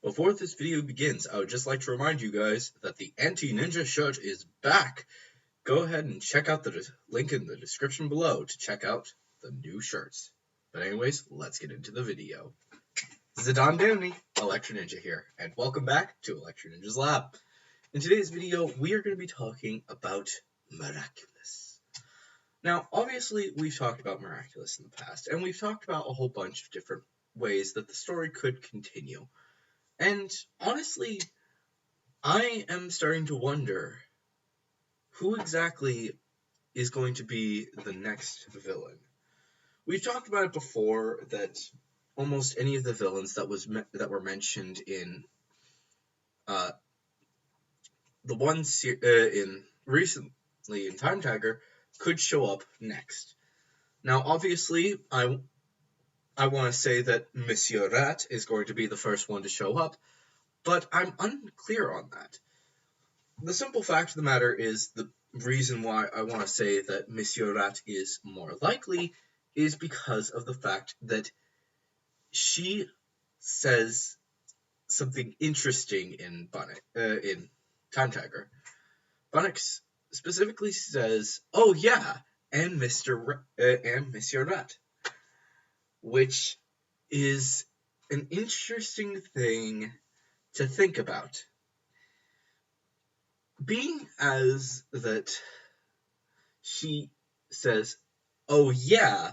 Before this video begins, I would just like to remind you guys that the Anti-Ninja shirt is back. Go ahead and check out the link in the description below to check out the new shirts. But anyways, let's get into the video. Zidane Damney, Electro Ninja here, and welcome back to Electro Ninja's Lab. In today's video, we are going to be talking about Miraculous. Now, obviously, we've talked about Miraculous in the past, and we've talked about a whole bunch of different ways that the story could continue. And honestly, I am starting to wonder who exactly is going to be the next villain. We've talked about it before that almost any of the villains that were mentioned in the ones in recently in Time Tiger could show up next. Now, obviously, I want to say that Monsieur Rat is going to be the first one to show up, but I'm unclear on that. The simple fact of the matter is the reason why I want to say that Monsieur Rat is more likely is because of the fact that she says something interesting in Time Tiger. Bunnock specifically says, "Oh yeah, and Monsieur Rat," which is an interesting thing to think about. Being as that she says, "Oh yeah,"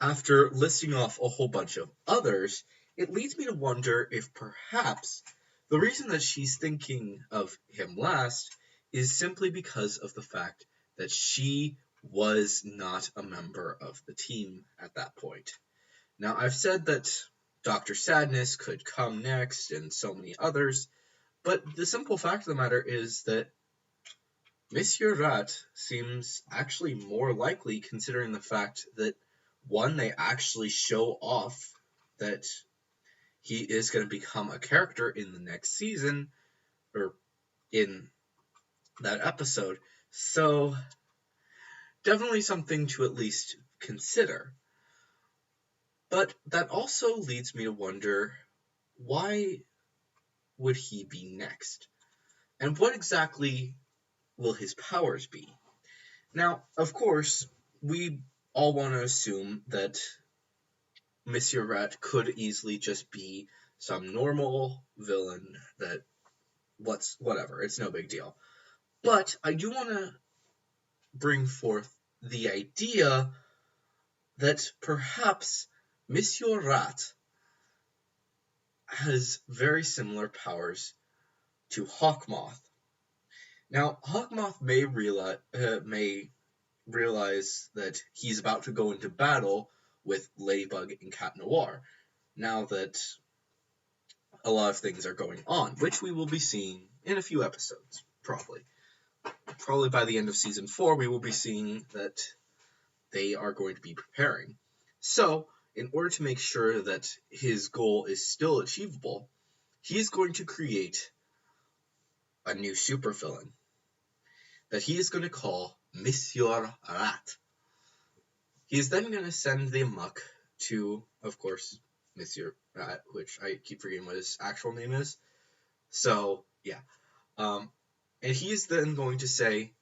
after listing off a whole bunch of others, it leads me to wonder if perhaps the reason that she's thinking of him last is simply because of the fact that she was not a member of the team at that point. Now, I've said that Dr. Sadness could come next and so many others, but the simple fact of the matter is that Monsieur Rat seems actually more likely, considering the fact that, one, they actually show off that he is going to become a character in the next season, or in that episode. So, definitely something to at least consider. But that also leads me to wonder, why would he be next? And what exactly will his powers be? Now, of course, we all want to assume that Monsieur Rat could easily just be some normal villain that whatever, it's no big deal. But I do want to bring forth the idea that perhaps Monsieur Rat has very similar powers to Hawkmoth. Now, Hawkmoth may realize that he's about to go into battle with Ladybug and Cat Noir, now that a lot of things are going on, which we will be seeing in a few episodes, probably. Probably by the end of Season 4, we will be seeing that they are going to be preparing. So, in order to make sure that his goal is still achievable, he's going to create a new supervillain that he is going to call Monsieur Rat. He is then going to send the Muck to, of course, Monsieur Rat, which I keep forgetting what his actual name is. So, yeah. And he's then going to say,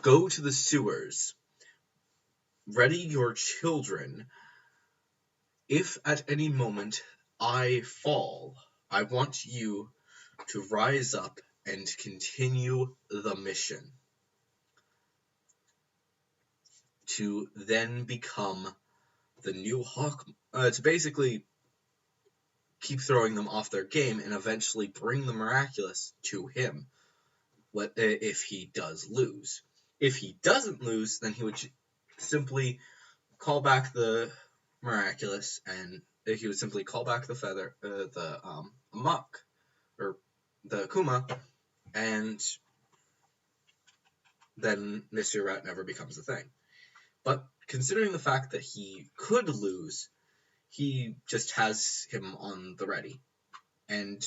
"Go to the sewers. Ready your children. If at any moment I fall, I want you to rise up and continue the mission." To then become the new Hawk, to basically keep throwing them off their game and eventually bring the Miraculous to him. If he does lose? If he doesn't lose, then he would simply call back the Miraculous, and he would simply call back the feather, the Muck, or the Kuma, and then Mr. Rat never becomes a thing. But considering the fact that he could lose, he just has him on the ready, and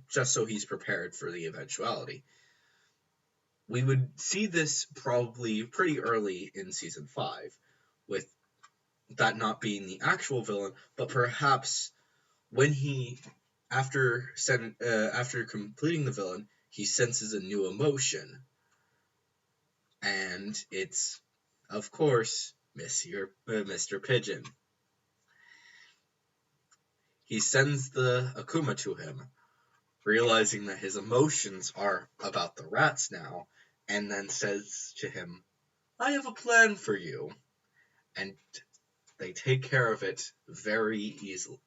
just so he's prepared for the eventuality. We would see this probably pretty early in Season 5, with that not being the actual villain, but perhaps when he after completing the villain, he senses a new emotion, and it's, of course, Mr. Pigeon. He sends the Akuma to him, realizing that his emotions are about the rats now, and then says to him, "I have a plan for you." And they take care of it very easily.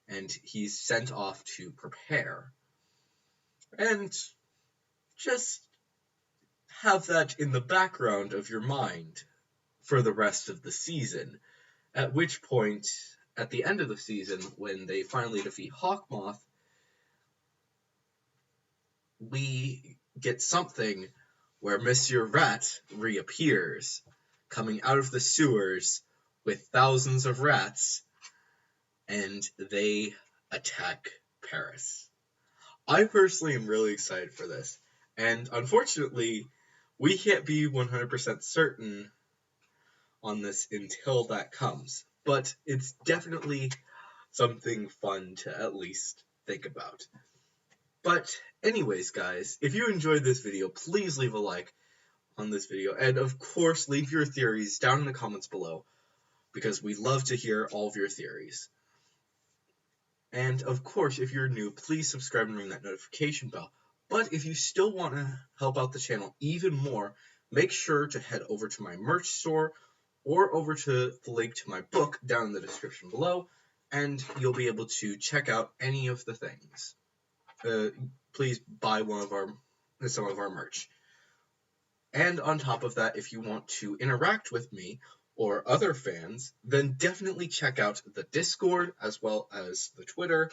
And he's sent off to prepare. And just have that in the background of your mind for the rest of the season. At which point, at the end of the season, when they finally defeat Hawkmoth, we get something where Monsieur Rat reappears, coming out of the sewers with thousands of rats, and they attack Paris. I personally am really excited for this, and unfortunately, we can't be 100% certain on this until that comes, but it's definitely something fun to at least think about. But anyways, guys, if you enjoyed this video, please leave a like on this video, and of course, leave your theories down in the comments below, because we love to hear all of your theories. And of course, if you're new, please subscribe and ring that notification bell. But if you still want to help out the channel even more, make sure to head over to my merch store or over to the link to my book down in the description below, and you'll be able to check out any of the things. Please buy some of our merch. And on top of that, if you want to interact with me or other fans, then definitely check out the Discord as well as the Twitter.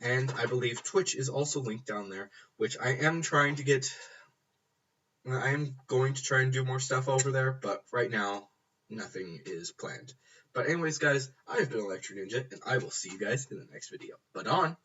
And I believe Twitch is also linked down there, which I am going to try and do more stuff over there, but right now, nothing is planned. But anyways, guys, I've been Electro Ninja, and I will see you guys in the next video. But on!